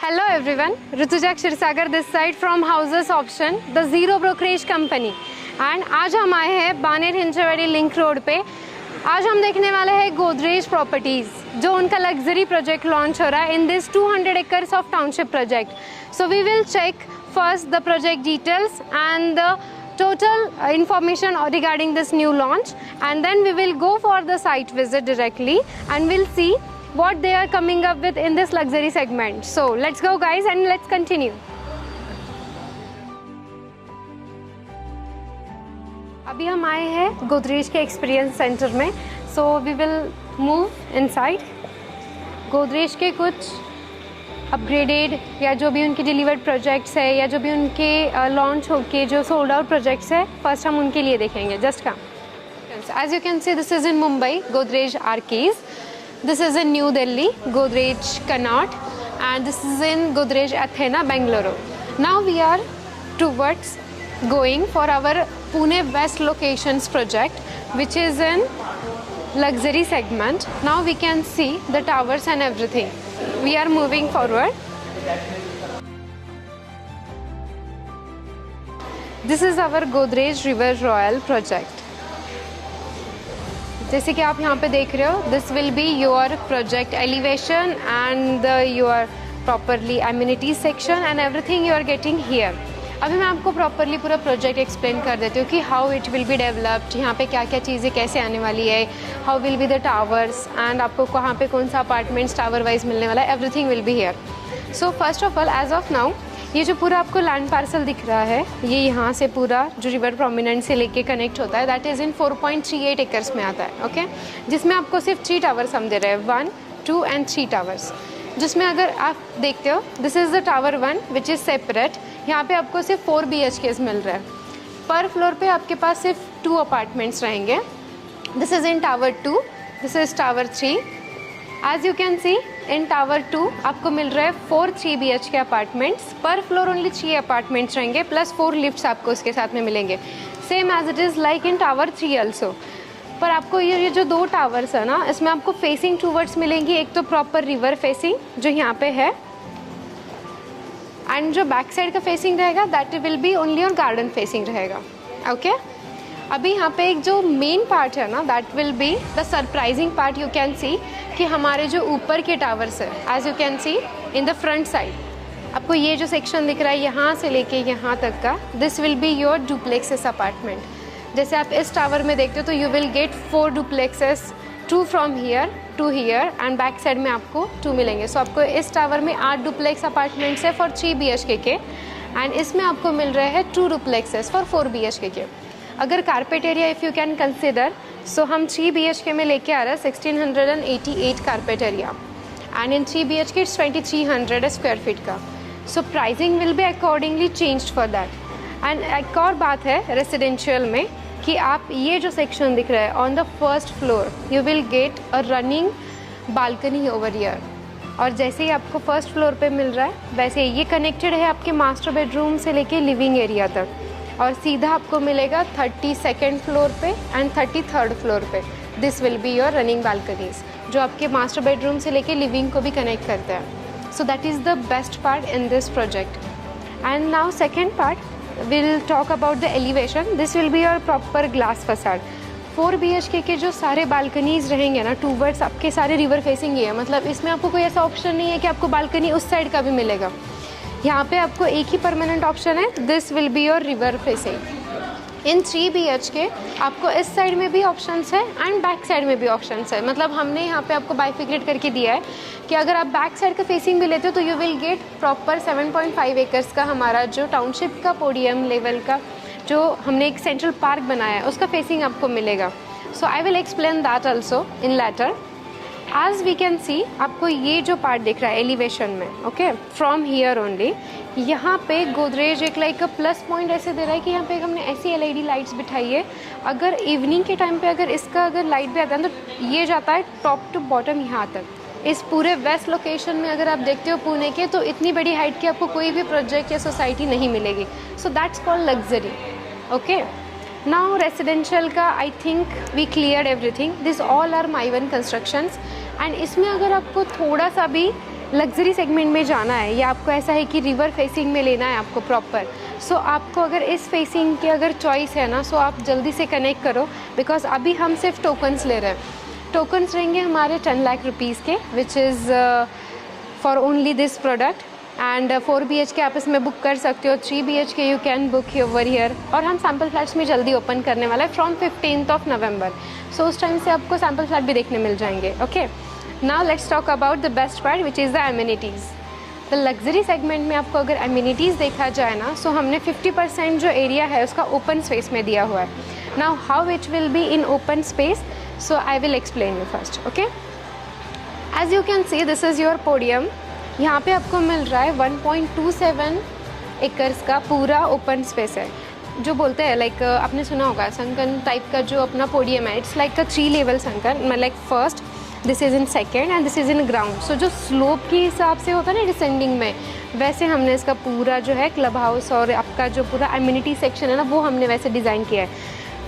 Hello everyone, Rutuja Kshirsagar this side from Houses Option, the zero brokerage company. And आज हम आए हैं Baner हिंचेवाड़ी link road पे। आज हम देखने वाले हैं गोदरेज प्रॉपर्टीज, जो उनका लग्जरी प्रोजेक्ट लॉन्च हो रहा है in this 200 acres of township project. So we will check first the project details and the total information regarding this new launch, and then we will go for the site visit directly and we'll see what they are coming up with in this luxury segment. So let's go guys and let's continue. अभी हम आए हैं गोदरेज के experience centre में, so we will move inside. Godrej के कुछ upgraded या जो भी उनके डिलीवर्ड प्रोजेक्ट्स है या जो भी उनके लॉन्च होके जो सोल्ड आउट प्रोजेक्ट्स है, फर्स्ट हम उनके लिए देखेंगे। Just come. As you can see this is in Mumbai, Godrej Arches. This is in New Delhi, Godrej Connaught, and this is in Godrej Athena, Bangalore. Now we are towards going for our Pune West locations project, which is in luxury segment. Now we can see the towers and everything. We are moving forward. This is our Godrej River Royal project. जैसे कि आप यहाँ पे देख रहे हो, this will be your project elevation and your properly amenity section and everything you are getting here. अभी मैं आपको प्रॉपरली पूरा प्रोजेक्ट एक्सप्लेन कर देती हूँ कि how it will be developed, यहाँ पे क्या क्या चीज़ें कैसे आने वाली है, how will be the towers and आपको कहाँ पे कौन सा अपार्टमेंट्स टावर वाइज मिलने वाला है, everything will be here. So first of all, as of now ये जो पूरा आपको लैंड पार्सल दिख रहा है, ये यहाँ से पूरा जो रिवर प्रोमिनेंट से लेके कनेक्ट होता है, दैट इज़ इन 4.38 एकर्स में आता है. ओके, जिसमें आपको सिर्फ 3 टावर्स हम दे रहे हैं, 1, 2 एंड 3 टावर्स. जिसमें अगर आप देखते हो, this is the tower 1 which is separate. यहाँ पे आपको सिर्फ 4 BHKs मिल रहा है. पर फ्लोर पे आपके पास सिर्फ 2 अपार्टमेंट्स रहेंगे. This is in tower 2, this is tower 3. As you can see, in tower 2 आपको मिल रहा है 4 3 BHK अपार्टमेंट्स. पर फ्लोर ओनली 3 अपार्टमेंट्स रहेंगे, प्लस 4 लिफ्ट्स आपको इसके साथ में मिलेंगे, same as it is like in tower 3 also. पर आपको ये जो 2 टावर्स है ना, इसमें आपको फेसिंग टूवर्ड्स मिलेंगी. एक तो प्रॉपर रिवर फेसिंग जो यहाँ पे है, एंड जो बैक साइड का फेसिंग रहेगा that will be only on garden facing रहेगा. ओके, अभी यहाँ पे एक जो मेन पार्ट है ना, that will be the surprising part. You can see कि हमारे जो ऊपर के टावर्स है, as you can see in the front side, आपको ये जो सेक्शन दिख रहा है यहाँ से लेके यहाँ तक का, this will be your duplexes apartment. जैसे आप इस टावर में देखते हो तो you will get 4 duplexes, 2 from here to here and back side में आपको 2 मिलेंगे. सो आपको इस टावर में 8 डुप्लेक्स अपार्टमेंट्स है फॉर 3 BHK के, एंड इसमें आपको मिल रहे हैं 2 डुप्लेक्सेस फॉर 4 BHK के. अगर carpet area if you can consider, so हम 3 BHK में लेके आ रहे हैं 1688 carpet area, and in 3 BHK it's 2300 square feet का. So pricing will be accordingly changed for that. And एक और बात है रेसिडेंशियल में कि आप ये जो सेक्शन दिख रहा है on the first floor, you will get a running balcony over year. और जैसे ही आपको फर्स्ट फ्लोर पे मिल रहा है, वैसे ये कनेक्टेड है आपके मास्टर बेडरूम से लेके लिविंग एरिया तक, और सीधा आपको मिलेगा 32nd फ्लोर पे एंड 33rd फ्लोर पे. This will be your running balconies, जो आपके मास्टर बेडरूम से लेके लिविंग को भी कनेक्ट करते हैं. सो that is the best part in this project. And now second part, will talk about the elevation. This will be your proper glass facade. 4 BHK के जो सारे बालकनीज रहेंगे ना, टूवर्ड्स आपके सारे रिवर फेसिंग ही है. मतलब इसमें आपको कोई ऐसा ऑप्शन नहीं है कि आपको बालकनी उस साइड का भी मिलेगा. यहाँ पे आपको एक ही परमानेंट ऑप्शन है, this will be your river facing. In 3 BHK आपको इस साइड में भी ऑप्शंस है एंड बैक साइड में भी ऑप्शंस है. मतलब हमने यहाँ पे आपको बाइफिकेट करके दिया है कि अगर आप बैक साइड का फेसिंग भी लेते हो तो you will get proper 7.5 acres का हमारा जो टाउनशिप का पोडियम लेवल का जो हमने एक सेंट्रल पार्क बनाया है, उसका फेसिंग आपको मिलेगा. So I will explain that also in later. As we can see, आपको ये जो पार्ट दिख रहा है एलिवेशन में, ओके, फ्रॉम हियर ओनली, यहाँ पे गोदरेज एक लाइक प्लस पॉइंट ऐसे दे रहा है कि यहाँ पे हमने ऐसी LED लाइट्स बिठाई है. अगर इवनिंग के टाइम पे अगर इसका अगर लाइट भी आता है तो ये जाता है टॉप टू बॉटम यहाँ तक. इस पूरे वेस्ट लोकेशन में अगर आप देखते हो पुणे के, तो इतनी बड़ी हाइट की आपको कोई भी प्रोजेक्ट या सोसाइटी नहीं मिलेगी. So that's called luxury. Okay, now residential का I think we clear everything. This all are my one constructions. And इसमें अगर आपको थोड़ा सा भी लग्जरी सेगमेंट में जाना है या आपको ऐसा है कि रिवर फेसिंग में लेना है आपको प्रॉपर, सो आपको अगर इस फेसिंग की अगर चॉइस है ना, सो आप जल्दी से कनेक्ट करो, बिकॉज अभी हम सिर्फ टोकन्स ले रहे हैं। टोकन्स रहेंगे हमारे 10 लाख रुपीज़ के, which is for only this product. And 4 BHK आप इसमें बुक कर सकते हो, 3 BHK you can book over here. और हम सैम्पल फ्लैट्स में जल्दी ओपन करने वाला है फ्रॉम 15 नवंबर, सो उस टाइम से आपको सैम्पल फ्लैट भी देखने मिल जाएंगे। Okay, now let's talk about the best part which is the amenities. The luxury segment में आपको अगर एमिनिटीज़ देखा जाए ना, सो हमने 50% जो एरिया है उसका ओपन स्पेस में दिया हुआ है। Now how it will be in open space, so I will explain you first. Okay, as you can see this is your podium. यहाँ पे आपको मिल रहा है 1.27 एकर्स का पूरा ओपन स्पेस है। जो बोलते हैं लाइक आपने सुना होगा संकन टाइप का जो अपना पोडियम है, it's like a 3 level sunken, like first this is in second and this is in ground. So जो स्लोप के हिसाब से होता है ना डिसेंडिंग में, वैसे हमने इसका पूरा जो है क्लब हाउस और आपका जो पूरा एमिनिटी सेक्शन है ना, वो हमने वैसे डिज़ाइन किया है।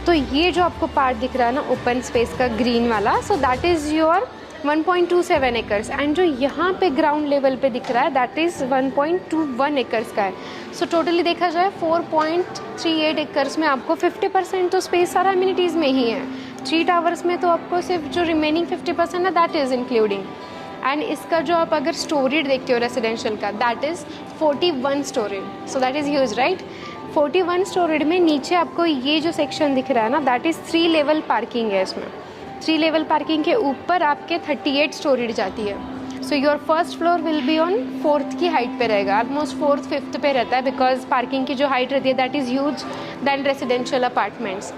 तो ये जो आपको पार्ट दिख रहा है ना ओपन स्पेस का ग्रीन वाला, सो that is your 1.27 acres. And जो यहाँ पे ग्राउंड लेवल पे दिख रहा है दैट इज़ 1.21 एकर्स का है। सो टोटली देखा जाए 4.38 एकर्स में आपको 50% तो स्पेस सारा एमिनिटीज़ में ही है। 3 टावर्स में तो आपको सिर्फ जो रिमेनिंग 50% है दैट इज़ इंक्लूडिंग। एंड इसका जो आप अगर स्टोरेज देखते हो रेजिडेंशियल का, that is 41 storage, so that is huge right. 41 storage में नीचे आपको ये जो सेक्शन दिख रहा है ना, दैट इज़ 3 लेवल पार्किंग है इसमें। 3 लेवल पार्किंग के ऊपर आपके 38 स्टोरेज जाती है। So your first floor will be on 4th की हाइट पे रहेगा, ऑलमोस्ट 4th 5th पे रहता है, बिकॉज पार्किंग की जो हाइट रहती है that is huge than residential apartments.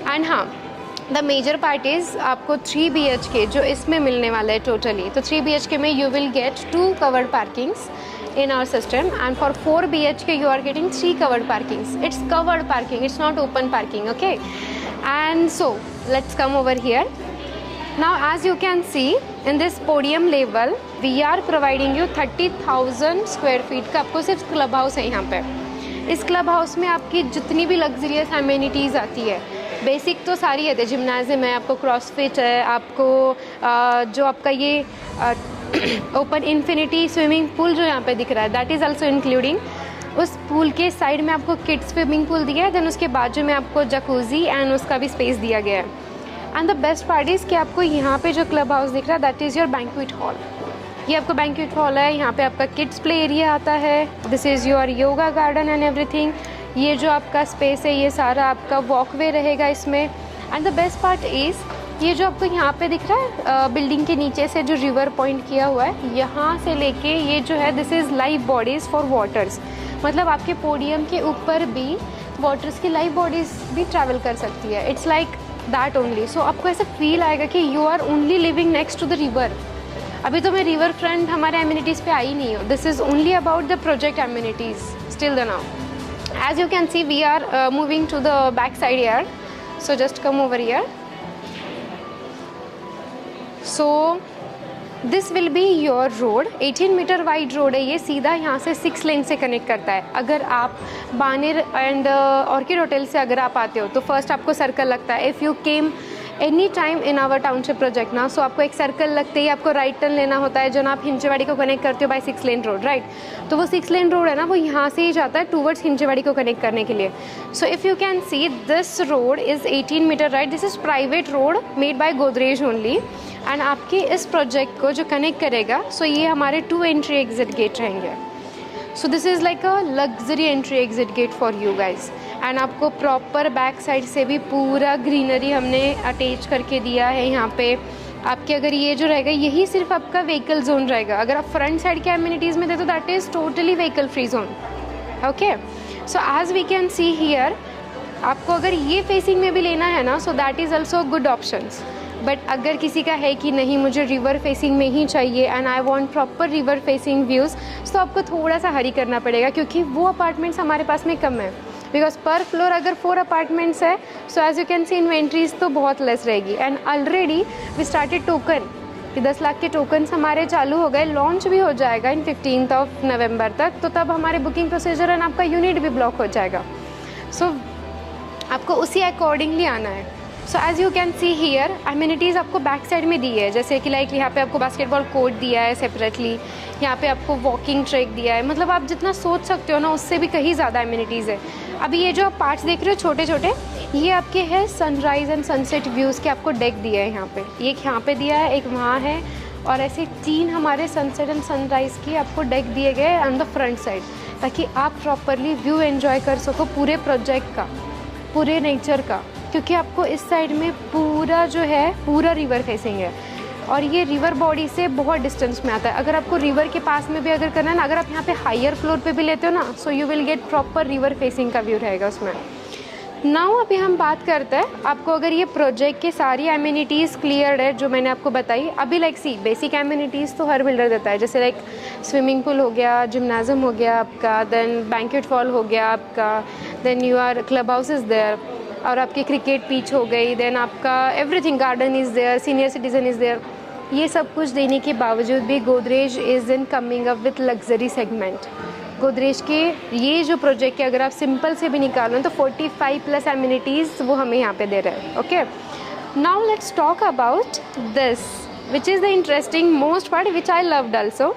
And हाँ, द मेजर पार्ट इज़ आपको 3 BHK जो इसमें मिलने वाला है टोटली। तो 3 BHK में you will gate 2 covered parkings in our system, and for 4 BHK you are getting 3 covered parkings. It's covered parking, it's not open parking. Okay, and so let's come over here. Now as you can see in this podium level we are providing you 30,000 square feet का आपको सिर्फ club house है यहाँ पे। इस club house में आपकी जितनी भी लग्जरियस एमिनिटीज़ आती है, बेसिक तो सारी है, जिम्नाजियम है, आपको क्रॉसफिट है, आपको जो आपका ये ओपन इन्फिनिटी स्विमिंग पूल जो यहाँ पे दिख रहा है दैट इज़ ऑल्सो इंक्लूडिंग। उस पूल के साइड में आपको किड्स स्विमिंग पूल दिया है, देन उसके बाजू में आपको जकूजी एंड उसका भी स्पेस दिया गया है। And the best part is कि आपको यहाँ पे जो क्लब हाउस दिख रहा है that is your banquet hall. ये आपका बैंक्वेट हॉल है, यहाँ पे आपका किड्स प्ले एरिया आता है, this is your yoga garden and everything. ये जो आपका स्पेस है ये सारा आपका वॉकवे रहेगा इसमें। And the best part is ये जो आपको यहाँ पे दिख रहा है बिल्डिंग के नीचे से जो रिवर पॉइंट किया हुआ है, यहाँ से लेके ये जो है this is live bodies for waters. मतलब आपके पोडियम के ऊपर भी वाटर्स की लाइव बॉडीज़ भी ट्रैवल कर सकती है। It's like that only. So आपको ऐसा फील आएगा कि you are only living next to the river. अभी तो मैं रिवर फ्रंट हमारे एमिनिटीज़ पे आई नहीं हूँ, this is only about the project amenities still the now. As you can see we are moving to the back side यार, so just come over here. So this will be your road, 18 metre wide road है ये, सीधा यहाँ से 6 लेन से connect करता है। अगर आप बानेर एंड ऑर्किड होटल से अगर आप आते हो तो फर्स्ट आपको सर्कल लगता है। If you came any time in our township project ना, सो आपको एक सर्कल लगते ही आपको राइट टर्न लेना होता है, जो ना आप हिंजेवाड़ी को कनेक्ट करते हो बाय 6 लेन रोड, राइट। तो वो 6 लेन रोड है ना, वो यहाँ से ही जाता है टूवर्ड्स हिंजेवाड़ी को कनेक्ट करने के लिए। So if you can see this road is 18 metre right, this is private road made by Godrej only. And आपके इस प्रोजेक्ट को जो कनेक्ट करेगा, सो ये हमारे 2 एंट्री एग्जिट गेट रहेंगे। So this is like a luxury entry exit get for you guys. And आपको proper back side से भी पूरा ग्रीनरी हमने अटैच करके दिया है यहाँ पे। आपके अगर ये जो रहेगा यही सिर्फ आपका व्हीकल जोन रहेगा। अगर आप फ्रंट साइड के एमिनिटीज़ में दे तो that is totally vehicle free zone. Okay, so as we can see here, आपको अगर ये फेसिंग में भी लेना है ना, so that is also good options. But अगर किसी का है कि नहीं मुझे रिवर फेसिंग में ही चाहिए and I want proper river facing views, तो आपको थोड़ा सा हरी करना पड़ेगा, क्योंकि वो अपार्टमेंट्स हमारे पास में कम है। बिकॉज पर फ्लोर अगर 4 अपार्टमेंट्स है, so as you can see inventories तो बहुत लेस रहेगी। And already we started token कि 10 लाख के टोकन्स हमारे चालू हो गए, लॉन्च भी हो जाएगा इन 15 नवंबर तक। तो तब हमारे बुकिंग प्रोसीजर एंड आपका यूनिट भी ब्लॉक हो जाएगा। सो आपको उसी अकॉर्डिंगली आना है। So as you can see here amenities आपको बैक साइड में दी है, जैसे कि लाइक यहाँ पे आपको बास्केटबॉल कोर्ट दिया है सेपरेटली, यहाँ पे आपको वॉकिंग ट्रैक दिया है, मतलब आप जितना सोच सकते हो ना उससे भी कहीं ज़्यादा एमिनिटीज़ है। अभी ये जो आप पार्ट्स देख रहे हो छोटे छोटे, ये आपके हैं सनराइज़ एंड सनसेट व्यूज़ के, आपको डेक दिया है यहाँ पे, एक यहाँ पे दिया है, एक वहाँ है, और ऐसे 3 हमारे सनसेट एंड सनराइज़ की आपको डेक दिए गए ऑन द फ्रंट साइड, ताकि आप प्रॉपरली व्यू एंजॉय कर सको पूरे प्रोजेक्ट का, पूरे नेचर का, क्योंकि आपको इस साइड में पूरा जो है पूरा रिवर फेसिंग है, और ये रिवर बॉडी से बहुत डिस्टेंस में आता है। अगर आपको रिवर के पास में भी अगर करना है ना, अगर आप यहाँ पे हायर फ्लोर पे भी लेते हो ना, so you will get proper river facing का व्यू रहेगा उसमें। नाउ अभी हम बात करते हैं आपको, अगर ये प्रोजेक्ट के सारी एमिनिटीज़ क्लियर है जो मैंने आपको बताई अभी, लाइक सी बेसिक एमिनिटीज़ तो हर बिल्डर देता है, जैसे लाइक स्विमिंग पूल हो गया, जिम्नाजियम हो गया आपका, देन बैंक्वेट हॉल हो गया आपका, then your club house is there, और आपकी क्रिकेट पिच हो गई, देन आपका everything, garden is there, senior citizen is there. ये सब कुछ देने के बावजूद भी Godrej is in coming up with luxury segment. Godrej के ये जो प्रोजेक्ट है, अगर आप सिंपल से भी निकालो तो 45+ एमिनिटीज़ वो हमें यहाँ पे दे रहे हैं। Okay, now let's talk about this which is the interesting most part which I loved also,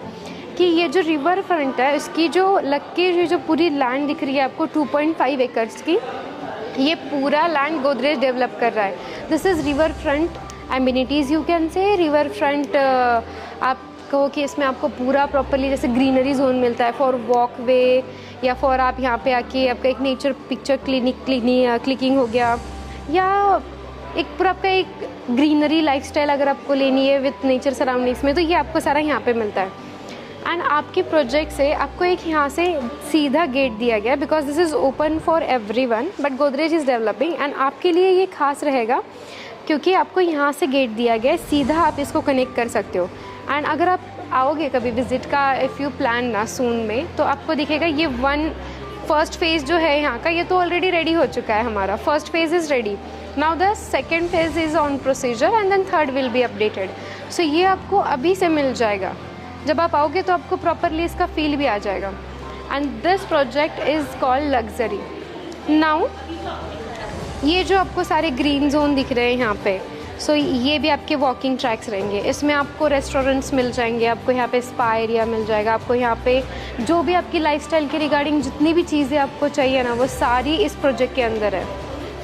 कि ये जो रिवर फ्रंट है इसकी जो लग के जो पूरी लैंड दिख रही है आपको 2.5 एकर्स की, ये पूरा लैंड गोदरेज डेवलप कर रहा है। This is river front amenities, you can say river front. आप कहो कि इसमें आपको पूरा प्रॉपरली जैसे ग्रीनरी जोन मिलता है फॉर वॉक वे, या फॉर आप यहाँ पे आके आपका एक नेचर पिक्चर क्लिकिंग हो गया, या एक पूरा आपका एक ग्रीनरी लाइफस्टाइल अगर आपको लेनी है विथ नेचर सराउंडिंग्स में, तो ये आपको सारा यहाँ पे मिलता है। एंड आपके प्रोजेक्ट से आपको एक यहाँ से सीधा गेट दिया गया, because this is open for everyone, but Godrej is developing, and आपके लिए ये खास रहेगा क्योंकि आपको यहाँ से गेट दिया गया है, सीधा आप इसको कनेक्ट कर सकते हो। एंड अगर आप आओगे कभी विजिट का, इफ़ यू प्लान ना सून में, तो आपको दिखेगा ये फर्स्ट फेज़ जो है यहाँ का, ये तो ऑलरेडी रेडी हो चुका है हमारा, first phase is ready, now the second phase is on procedure, and then third will be updated. So ये आपको अभी से मिल जाएगा, जब आप आओगे तो आपको प्रॉपरली इसका फील भी आ जाएगा। And this project is called luxury. Now ये जो आपको सारे ग्रीन जोन दिख रहे हैं यहाँ पे, सो ये भी आपके वॉकिंग ट्रैक्स रहेंगे, इसमें आपको रेस्टोरेंट्स मिल जाएंगे, आपको यहाँ पे स्पा एरिया मिल जाएगा, आपको यहाँ पे जो भी आपकी लाइफस्टाइल के रिगार्डिंग जितनी भी चीज़ें आपको चाहिए ना, वो सारी इस प्रोजेक्ट के अंदर है।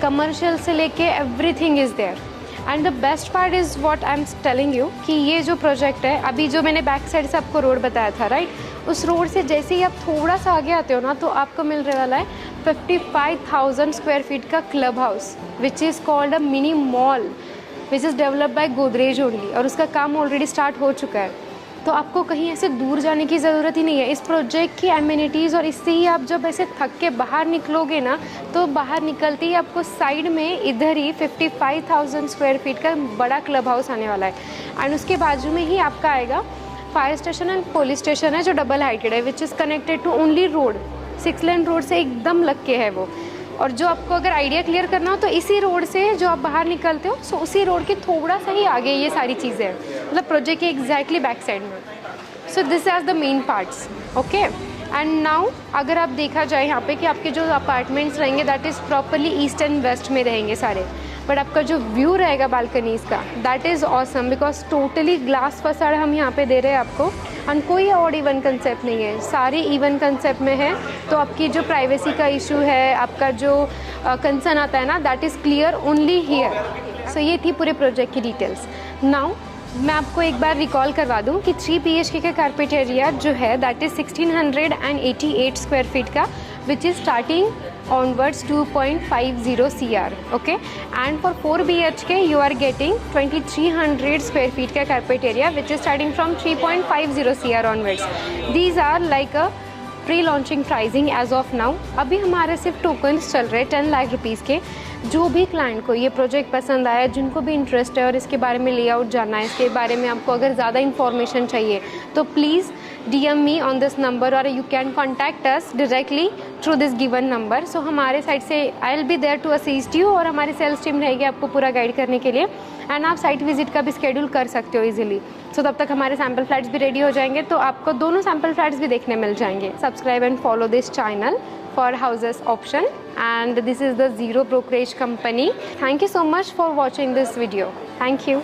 कमर्शियल से लेके everything is there. And the best part is what I am telling you, कि ये जो प्रोजेक्ट है, अभी जो मैंने बैक साइड से आपको रोड बताया था राइट, उस रोड से जैसे ही आप थोड़ा सा आगे आते हो ना, तो आपको मिल रहे वाला है 55,000 स्क्वायर फीट का club house, which is called a mini mall, which is develop by Godrej only, और उसका काम ऑलरेडी स्टार्ट हो चुका है। तो आपको कहीं ऐसे दूर जाने की ज़रूरत ही नहीं है। इस प्रोजेक्ट की एमिनिटीज़ और इससे ही आप जब ऐसे थक के बाहर निकलोगे ना, तो बाहर निकलते ही आपको साइड में इधर ही 55,000 स्क्वायर फीट का बड़ा क्लब हाउस आने वाला है। एंड उसके बाजू में ही आपका आएगा fire station and police station है, जो डबल हाइटेड है, which is connected to only road, 6 lane road से एकदम लग के है वो। और जो आपको अगर आइडिया क्लियर करना हो तो इसी रोड से जो आप बाहर निकलते हो, सो उसी रोड के थोड़ा सा ही आगे ये सारी चीज़ें हैं, मतलब प्रोजेक्ट के एग्जैक्टली बैक साइड में। So this are the main parts. Okay, and now अगर आप देखा जाए यहाँ पे कि आपके जो अपार्टमेंट्स रहेंगे that is properly east and west में रहेंगे सारे, बट आपका जो व्यू रहेगा बालकनीज़ का that is awesome, because totally glass facade हम यहाँ पे दे रहे हैं आपको, एंड कोई और इवन कंसेप्ट नहीं है, सारे इवन कंसेप्ट में है। तो आपकी जो प्राइवेसी का इशू है, आपका जो कंसर्न आता है ना, that is clear only here. So ये थी पूरे प्रोजेक्ट की डिटेल्स। नाउ मैं आपको एक बार रिकॉल करवा दूं कि 3 BHK का कारपेट एरिया जो है दैट इज़ 1688 स्क्वायर फीट का, which is starting onwards 2.50 CR. Okay, and for 4 BHK you are getting 2300 square feet का carpet area, which is starting from 3.50 CR onwards. These are like a pre-launching pricing as of now. अभी हमारे सिर्फ tokens चल रहे हैं 10 lakh rupees के। जो भी क्लाइंट को ये प्रोजेक्ट पसंद आया, जिनको भी इंटरेस्ट है और इसके बारे में लेआउट जानना है, इसके बारे में आपको अगर ज़्यादा इन्फॉर्मेशन चाहिए, तो please DM me on this number or you can contact us directly through this given number. So हमारे साइड से I'll be there to assist you, और हमारी सेल्स टीम रहेगी आपको पूरा गाइड करने के लिए। एंड आप साइट विजिट का भी स्केड्यूल कर सकते हो इजीली। सो तब तक हमारे सैम्पल फ्लैट्स भी रेडी हो जाएंगे, तो आपको दोनों सैम्पल फ्लैट्स भी देखने मिल जाएंगे। Subscribe and follow this channel for houses option, and this is the zero brokerage company. Thank you so much for watching this video. Thank you.